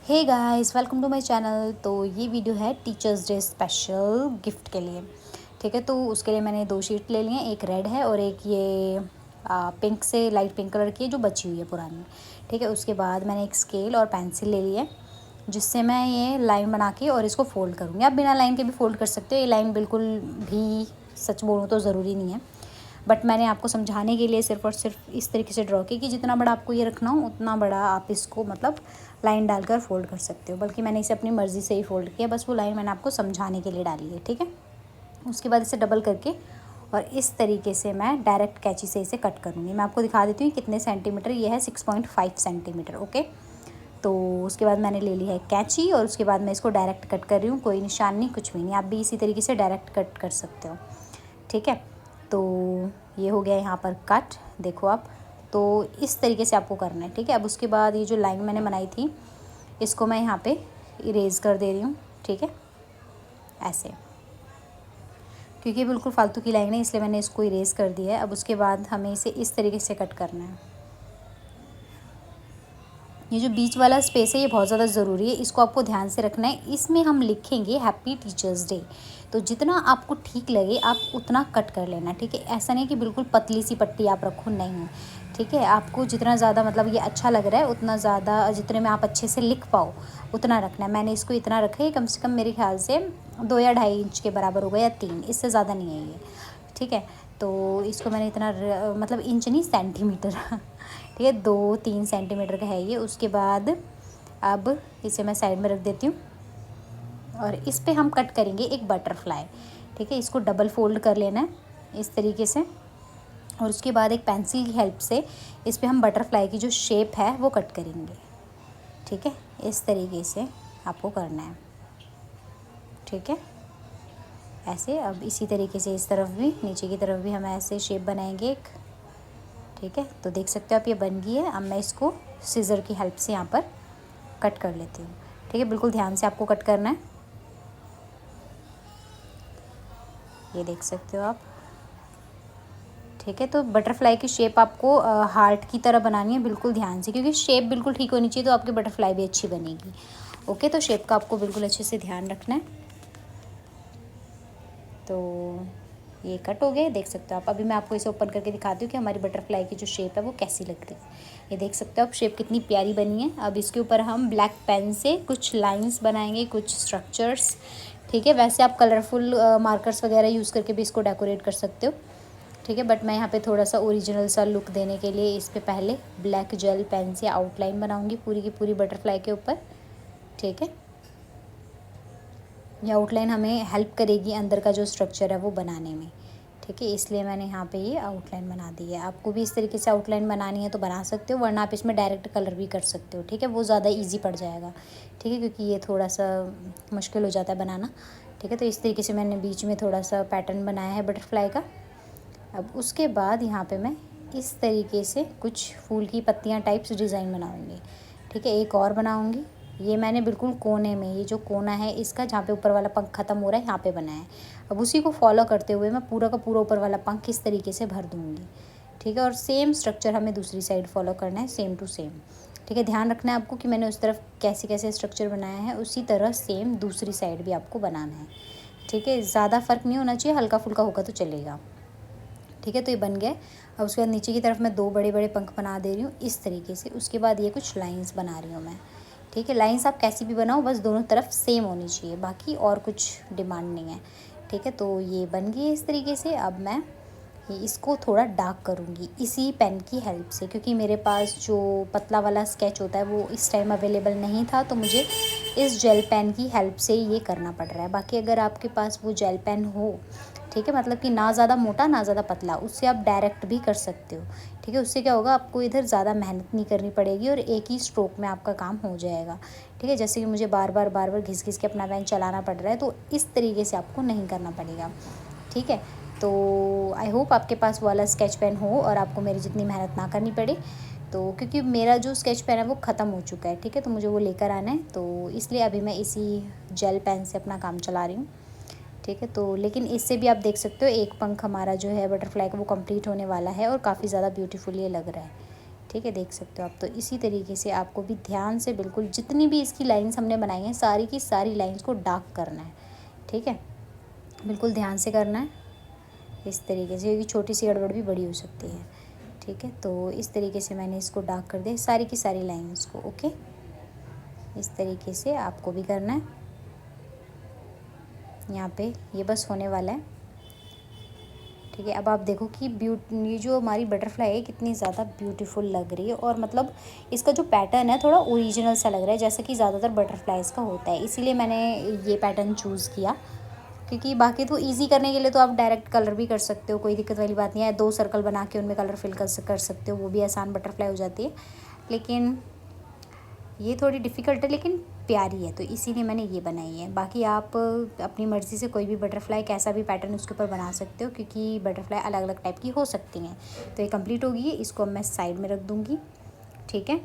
Hey guys, welcome to my channel. तो ये video है टीचर्स डे स्पेशल गिफ्ट के लिए। ठीक है, तो उसके लिए मैंने 2 शीट ले लिए हैं, एक रेड है और एक ये पिंक से लाइट पिंक कलर की है जो बची हुई है पुरानी। ठीक है, उसके बाद मैंने एक स्केल और पेंसिल ले ली है जिससे मैं ये लाइन बना के और इसको फोल्ड करूँगी। आप बिना लाइन के भी फोल्ड कर सकते हो, ये लाइन बिल्कुल भी सच बोलूँ तो ज़रूरी नहीं है, बट मैंने आपको समझाने के लिए सिर्फ और सिर्फ इस तरीके से ड्रॉ की कि जितना बड़ा आपको ये रखना हो उतना बड़ा आप इसको मतलब लाइन डालकर फोल्ड कर सकते हो। बल्कि मैंने इसे अपनी मर्ज़ी से ही फोल्ड किया, बस वो लाइन मैंने आपको समझाने के लिए डाली है। ठीक है, उसके बाद इसे डबल करके और इस तरीके से मैं डायरेक्ट कैंची से इसे कट करूँगी। मैं आपको दिखा देती हूँ कितने सेंटीमीटर, ये है 6.5 सेंटीमीटर। ओके, तो उसके बाद मैंने ले ली है कैंची और उसके बाद मैं इसको डायरेक्ट कट कर रही हूँ, कोई निशान नहीं, कुछ भी नहीं। आप भी इसी तरीके से डायरेक्ट कट कर सकते हो। ठीक है, तो ये हो गया यहाँ पर कट, देखो आप। तो इस तरीके से आपको करना है। ठीक है, अब उसके बाद ये जो लाइन मैंने बनाई थी इसको मैं यहाँ पे इरेज़ कर दे रही हूँ। ठीक है, ऐसे, क्योंकि बिल्कुल फालतू की लाइन है इसलिए मैंने इसको इरेज़ कर दिया है। अब उसके बाद हमें इसे इस तरीके से कट करना है। ये जो बीच वाला स्पेस है ये बहुत ज़्यादा ज़रूरी है, इसको आपको ध्यान से रखना है। इसमें हम लिखेंगे हैप्पी टीचर्स डे, तो जितना आपको ठीक लगे आप उतना कट कर लेना। ठीक है, ऐसा नहीं कि बिल्कुल पतली सी पट्टी आप रखो, नहीं। ठीक है, आपको जितना ज़्यादा मतलब ये अच्छा लग रहा है उतना ज़्यादा, जितने में आप अच्छे से लिख पाओ उतना रखना है। मैंने इसको इतना रखा है, कम से कम मेरे ख्याल से 2 या 2.5 इंच के बराबर होगा या 3, इससे ज़्यादा नहीं है ये। ठीक है, तो इसको मैंने इतना मतलब इंच नहीं, सेंटीमीटर ठीक है, 2-3 सेंटीमीटर का है ये। उसके बाद अब इसे मैं साइड में रख देती हूँ और इस पे हम कट करेंगे एक बटरफ्लाई। ठीक है, इसको डबल फोल्ड कर लेना है इस तरीके से और उसके बाद एक पेंसिल की हेल्प से इस पे हम बटरफ्लाई की जो शेप है वो कट करेंगे। ठीक है, इस तरीके से आपको करना है। ठीक है, ऐसे। अब इसी तरीके से इस तरफ भी, नीचे की तरफ भी हम ऐसे शेप बनाएंगे एक। ठीक है, तो देख सकते हो आप ये बन गई है। अब मैं इसको सीज़र की हेल्प से यहाँ पर कट कर लेती हूँ। ठीक है, बिल्कुल ध्यान से आपको कट करना है, ये देख सकते हो आप। ठीक है, तो बटरफ्लाई की शेप आपको हार्ट की तरह बनानी है, बिल्कुल ध्यान से, क्योंकि शेप बिल्कुल ठीक होनी चाहिए तो आपकी बटरफ्लाई भी अच्छी बनेगी। ओके, तो शेप का आपको बिल्कुल अच्छे से ध्यान रखना है। तो ये कट हो गए, देख सकते हो आप। अभी मैं आपको इसे ओपन करके दिखाती हूँ कि हमारी बटरफ्लाई की जो शेप है वो कैसी लग रही है। ये देख सकते हो आप, शेप कितनी प्यारी बनी है। अब इसके ऊपर हम ब्लैक पेन से कुछ लाइंस बनाएंगे, कुछ स्ट्रक्चर्स। ठीक है, वैसे आप कलरफुल मार्कर्स वगैरह यूज़ करके भी इसको डेकोरेट कर सकते हो। ठीक है, बट मैं यहाँ पे थोड़ा सा ओरिजिनल सा लुक देने के लिए इस पे पहले ब्लैक जेल पेन से आउटलाइन बनाऊँगी पूरी की पूरी बटरफ्लाई के ऊपर। ठीक है, ये आउटलाइन हमें हेल्प करेगी अंदर का जो स्ट्रक्चर है वो बनाने में। ठीक है, इसलिए मैंने यहाँ पे ये आउटलाइन बना दी है। आपको भी इस तरीके से आउटलाइन बनानी है तो बना सकते हो, वरना आप इसमें डायरेक्ट कलर भी कर सकते हो। ठीक है, वो ज़्यादा इजी पड़ जाएगा। ठीक है, क्योंकि ये थोड़ा सा मुश्किल हो जाता है बनाना। ठीक है, तो इस तरीके से मैंने बीच में थोड़ा सा पैटर्न बनाया है बटरफ्लाई का। अब उसके बाद यहाँ पे मैं इस तरीके से कुछ फूल की पत्तियाँ टाइप्स डिज़ाइन बनाऊँगी। ठीक है, एक और बनाऊँगी। ये मैंने बिल्कुल कोने में, ये जो कोना है इसका जहाँ पे ऊपर वाला पंख ख़त्म हो रहा है यहाँ पे बनाया है। अब उसी को फॉलो करते हुए मैं पूरा का पूरा ऊपर वाला पंख इस तरीके से भर दूँगी। ठीक है, और सेम स्ट्रक्चर हमें दूसरी साइड फॉलो करना है, सेम टू सेम। ठीक है, ध्यान रखना है आपको कि मैंने उस तरफ कैसे कैसे स्ट्रक्चर बनाया है, उसी तरह सेम दूसरी साइड भी आपको बनाना है। ठीक है, ज़्यादा फ़र्क नहीं होना चाहिए, हल्का फुल्का होगा तो चलेगा। ठीक है, तो ये बन गया। अब उसके बाद नीचे की तरफ मैं 2 बड़े बड़े पंख बना दे रही हूँ इस तरीके से। उसके बाद ये कुछ लाइंस बना रही हूँ मैं। ठीक है, लाइंस आप कैसी भी बनाओ, बस दोनों तरफ सेम होनी चाहिए, बाकी और कुछ डिमांड नहीं है। ठीक है, तो ये बन गई है इस तरीके से। अब मैं इसको थोड़ा डार्क करूँगी इसी पेन की हेल्प से, क्योंकि मेरे पास जो पतला वाला स्केच होता है वो इस टाइम अवेलेबल नहीं था, तो मुझे इस जेल पेन की हेल्प से ये करना पड़ रहा है। बाकी अगर आपके पास वो जेल पेन हो, ठीक है, मतलब कि ना ज़्यादा मोटा ना ज़्यादा पतला, उससे आप डायरेक्ट भी कर सकते हो। ठीक है, उससे क्या होगा, आपको इधर ज़्यादा मेहनत नहीं करनी पड़ेगी और एक ही स्ट्रोक में आपका काम हो जाएगा। ठीक है, जैसे कि मुझे बार बार घिस घिस के अपना पेन चलाना पड़ रहा है, तो इस तरीके से आपको नहीं करना पड़ेगा। ठीक है, तो आई होप आपके पास वाला स्केच पेन हो और आपको मेरी जितनी मेहनत ना करनी पड़े। तो क्योंकि मेरा जो स्केच पेन है वो ख़त्म हो चुका है। ठीक है, तो मुझे वो लेकर आना है, तो इसलिए अभी मैं इसी जेल पेन से अपना काम चला रही हूँ। ठीक है, तो लेकिन इससे भी आप देख सकते हो एक पंख हमारा जो है बटरफ्लाई का वो कंप्लीट होने वाला है और काफ़ी ज़्यादा ब्यूटीफुल ये लग रहा है। ठीक है, देख सकते हो आप। तो इसी तरीके से आपको भी ध्यान से बिल्कुल जितनी भी इसकी लाइन्स हमने बनाई हैं सारी की सारी लाइन्स को डार्क करना है। ठीक है, बिल्कुल ध्यान से करना है इस तरीके से, क्योंकि छोटी सी गड़बड़ भी बड़ी हो सकती है। ठीक है, तो इस तरीके से मैंने इसको डार्क कर दिया सारी की सारी लाइन्स को। ओके, इस तरीके से आपको भी करना है। यहाँ पे ये बस होने वाला है। ठीक है, अब आप देखो कि ये जो हमारी बटरफ्लाई है कितनी ज़्यादा ब्यूटीफुल लग रही है, और मतलब इसका जो पैटर्न है थोड़ा ओरिजिनल सा लग रहा है, जैसा कि ज़्यादातर बटरफ्लाइज़ का होता है। इसीलिए मैंने ये पैटर्न चूज़ किया, क्योंकि बाकी तो इजी करने के लिए तो आप डायरेक्ट कलर भी कर सकते हो, कोई दिक्कत वाली बात नहीं है। 2 सर्कल बना के उनमें कलर फिल कर सकते हो, वो भी आसान बटरफ्लाई हो जाती है। लेकिन ये थोड़ी डिफ़िकल्ट है लेकिन प्यारी है, तो इसीलिए मैंने ये बनाई है। बाकी आप अपनी मर्ज़ी से कोई भी बटरफ्लाई कैसा भी पैटर्न उसके ऊपर बना सकते हो, क्योंकि बटरफ्लाई अलग अलग टाइप की हो सकती हैं। तो ये कंप्लीट हो गई है, इसको अब मैं साइड में रख दूँगी। ठीक है,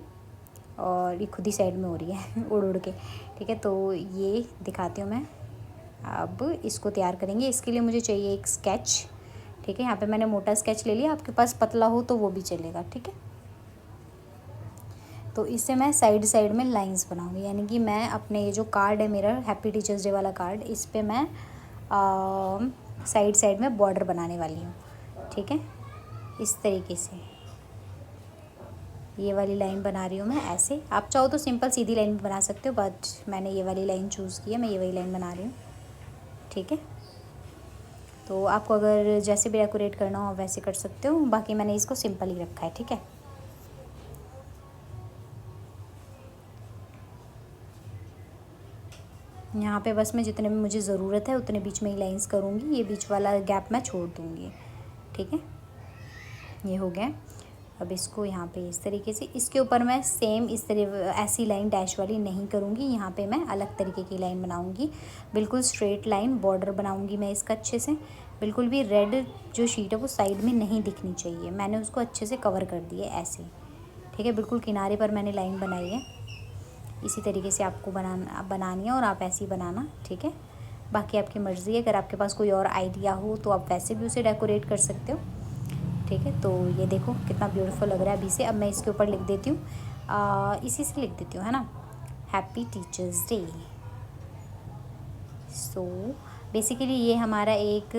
और ये खुद ही साइड में हो रही है उड़ उड़ के। ठीक है, तो ये दिखाती हूँ मैं। अब इसको तैयार करेंगे, इसके लिए मुझे चाहिए एक स्केच। ठीक है, यहाँ पे मैंने मोटा स्केच ले लिया, आपके पास पतला हो तो वो भी चलेगा। ठीक है, तो इससे मैं साइड साइड में लाइंस बनाऊंगी, यानी कि मैं अपने ये जो कार्ड है मेरा हैप्पी टीचर्स डे वाला कार्ड, इस पे मैं साइड साइड में बॉर्डर बनाने वाली हूँ। ठीक है, इस तरीके से ये वाली लाइन बना रही हूँ मैं ऐसे। आप चाहो तो सिंपल सीधी लाइन भी बना सकते हो, बट मैंने ये वाली लाइन चूज़ की है, मैं ये वाली लाइन बना रही हूँ। ठीक है, तो आपको अगर जैसे भी डेकोरेट करना हो वैसे कर सकते हो, बाकी मैंने इसको सिंपल ही रखा है। ठीक है, यहाँ पे बस मैं जितने भी मुझे ज़रूरत है उतने बीच में ही लाइंस करूँगी, ये बीच वाला गैप मैं छोड़ दूँगी। ठीक है, ये हो गया। अब इसको यहाँ पे इस तरीके से, इसके ऊपर मैं सेम इस तरह ऐसी लाइन डैश वाली नहीं करूँगी, यहाँ पे मैं अलग तरीके की लाइन बनाऊँगी, बिल्कुल स्ट्रेट लाइन बॉर्डर बनाऊँगी मैं इसका अच्छे से। बिल्कुल भी रेड जो शीट है वो साइड में नहीं दिखनी चाहिए, मैंने उसको अच्छे से कवर कर दिया ऐसे। ठीक है, बिल्कुल किनारे पर मैंने लाइन बनाई है, इसी तरीके से आपको बनानी है और आप ऐसे ही बनाना। ठीक है, बाकी आपकी मर्ज़ी है, अगर आपके पास कोई और आइडिया हो तो आप वैसे भी उसे डेकोरेट कर सकते हो। ठीक है, तो ये देखो कितना ब्यूटीफुल लग रहा है अभी से। अब मैं इसके ऊपर लिख देती हूँ, इसी से लिख देती हूँ, है ना, happy teachers day. So basically ये हमारा एक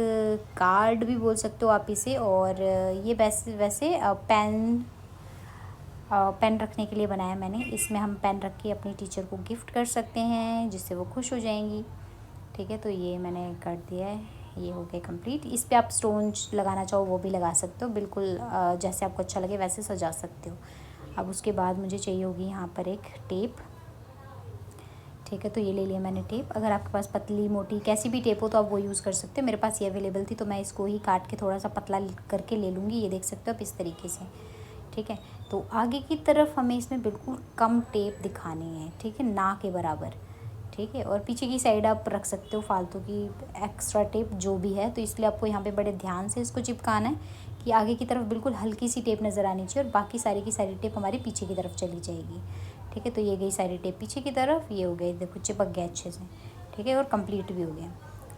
कार्ड भी बोल सकते हो आप इसे, और ये वैसे वैसे पेन रखने के लिए बनाया मैंने। इसमें हम पेन रख के अपनी टीचर को गिफ्ट कर सकते हैं, जिससे वो खुश हो जाएंगी। ठीक है, तो ये मैंने कर दिया है, ये हो गया कंप्लीट। इस पे आप स्टोन लगाना चाहो वो भी लगा सकते हो, बिल्कुल जैसे आपको अच्छा लगे वैसे सजा सकते हो। अब उसके बाद मुझे चाहिए होगी यहाँ पर एक टेप। ठीक है, तो ये ले लिया मैंने टेप। अगर आपके पास पतली मोटी कैसी भी टेप हो तो आप वो यूज़ कर सकते हो, मेरे पास ये अवेलेबल थी तो मैं इसको ही काट के थोड़ा सा पतला करके ले लूँगी। ये देख सकते हो आप इस तरीके से। ठीक है, तो आगे की तरफ हमें इसमें बिल्कुल कम टेप दिखानी है। ठीक है, ना के बराबर। ठीक है, और पीछे की साइड आप रख सकते हो फालतू की एक्स्ट्रा टेप जो भी है, तो इसलिए आपको यहाँ पे बड़े ध्यान से इसको चिपकाना है कि आगे की तरफ बिल्कुल हल्की सी टेप नज़र आनी चाहिए, और बाकी सारी की सारी टेप हमारी पीछे की तरफ चली जाएगी। ठीक है, तो ये गई सारी टेप पीछे की तरफ, ये हो गई, देखो चिपक गया अच्छे से। ठीक है, और कंप्लीट भी हो गया।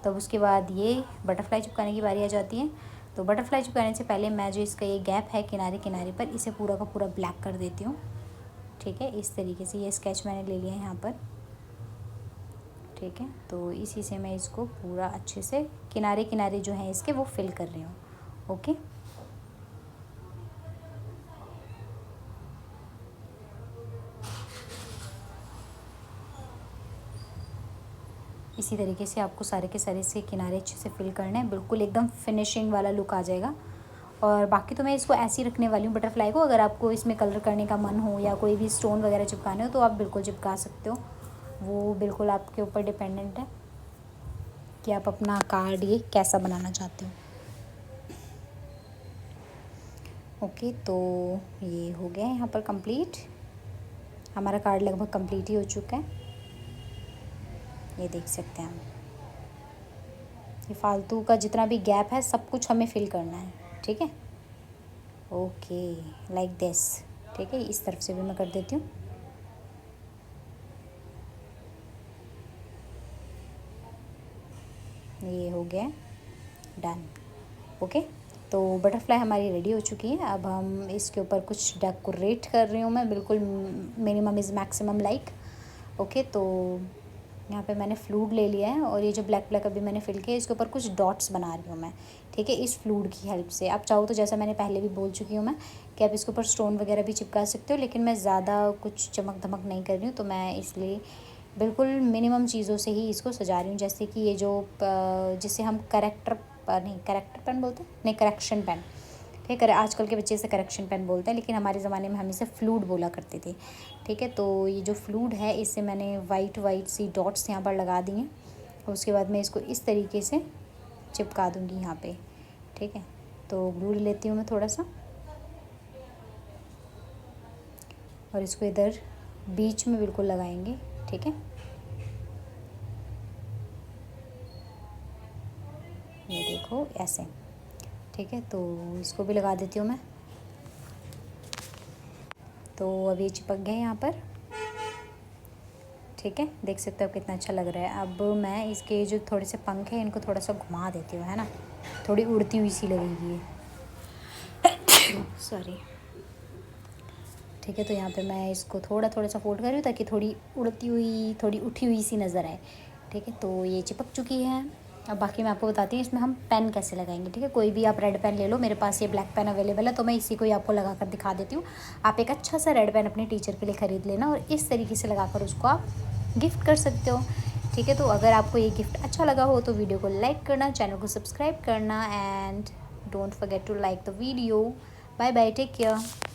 तो उसके बाद ये बटरफ्लाई चिपकाने की बारी आ जाती है। तो बटरफ्लाई चिपकाने से पहले मैं जो इसका ये गैप है किनारे किनारे पर, इसे पूरा का पूरा ब्लैक कर देती हूँ। ठीक है, इस तरीके से ये स्केच मैंने ले लिया है यहाँ पर। ठीक है, तो इसी से मैं इसको पूरा अच्छे से किनारे किनारे जो हैं इसके वो फिल कर रही हूँ। ओके, इसी तरीके से आपको सारे के सारे से किनारे अच्छे से फिल करने हैं, बिल्कुल एकदम फिनिशिंग वाला लुक आ जाएगा। और बाकी तो मैं इसको ऐसे ही रखने वाली हूँ बटरफ्लाई को। अगर आपको इसमें कलर करने का मन हो या कोई भी स्टोन वगैरह चिपकाने हो तो आप बिल्कुल चिपका सकते हो, वो बिल्कुल आपके ऊपर डिपेंडेंट है कि आप अपना कार्ड ये कैसा बनाना चाहते हो। ओके, तो ये हो गया यहाँ पर कंप्लीट, हमारा कार्ड लगभग कंप्लीट ही हो चुका है। ये देख सकते हैं हम, ये फालतू का जितना भी गैप है सब कुछ हमें फिल करना है। ठीक है, ओके, लाइक दिस। ठीक है, इस तरफ से भी मैं कर देती हूँ। ये हो गया डन। ओके, तो बटरफ्लाई हमारी रेडी हो चुकी है। अब हम इसके ऊपर कुछ डेकोरेट कर रही हूँ मैं, बिल्कुल minimum is maximum like. Okay, तो यहाँ पे मैंने फ्लूड ले लिया है और ये जो ब्लैक ब्लैक अभी मैंने फिल किया इसके ऊपर कुछ डॉट्स बना रही हूँ मैं, ठीक है, इस फ्लूड की हेल्प से। आप चाहो तो जैसा मैंने पहले भी बोल चुकी हूँ मैं कि आप इसके ऊपर स्टोन वगैरह भी चिपका सकते हो, लेकिन मैं ज़्यादा कुछ चमक धमक नहीं कर रही हूँ, तो मैं इसलिए बिल्कुल मिनिमम चीज़ों से ही इसको सजा रही हूँ। जैसे कि ये जो जिसे हम करेक्टर पेन बोलते हैं, नहीं करेक्शन पेन, ठीक है, आजकल के बच्चे इसे करेक्शन पेन बोलते हैं, लेकिन हमारे ज़माने में हम इसे फ्लूड बोला करते थे, ठीक है। तो ये जो फ्लूड है इससे मैंने वाइट सी डॉट्स यहाँ पर लगा दी हैं, और उसके बाद मैं इसको इस तरीके से चिपका दूँगी यहाँ पे, ठीक है। तो ग्लू लेती हूँ मैं थोड़ा सा और इसको इधर बीच में बिल्कुल लगाएंगे, ठीक है। ये देखो ऐसे, ठीक है। तो इसको भी लगा देती हूँ मैं। तो अब ये चिपक गए यहाँ पर, ठीक है, देख सकते हो कितना अच्छा लग रहा है। अब मैं इसके जो थोड़े से पंख हैं इनको थोड़ा सा घुमा देती हूँ, है ना, थोड़ी उड़ती हुई सी लगेगी ये सॉरी, ठीक है। तो यहाँ पे मैं इसको थोड़ा सा फोल्ड कर रही हूँ ताकि थोड़ी उड़ती हुई, थोड़ी उठी हुई सी नज़र आए, ठीक है। तो ये चिपक चुकी है। अब बाकी मैं आपको बताती हूँ इसमें हम पेन कैसे लगाएंगे, ठीक है। कोई भी आप रेड पेन ले लो, मेरे पास ये ब्लैक पेन अवेलेबल है, तो मैं इसी को ही आपको लगा कर दिखा देती हूँ। आप एक अच्छा सा रेड पेन अपने टीचर के लिए ख़रीद लेना और इस तरीके से लगाकर उसको आप गिफ्ट कर सकते हो, ठीक है। तो अगर आपको ये गिफ्ट अच्छा लगा हो तो वीडियो को लाइक करना, चैनल को सब्सक्राइब करना, and don't forget to like the video. Bye bye, take care.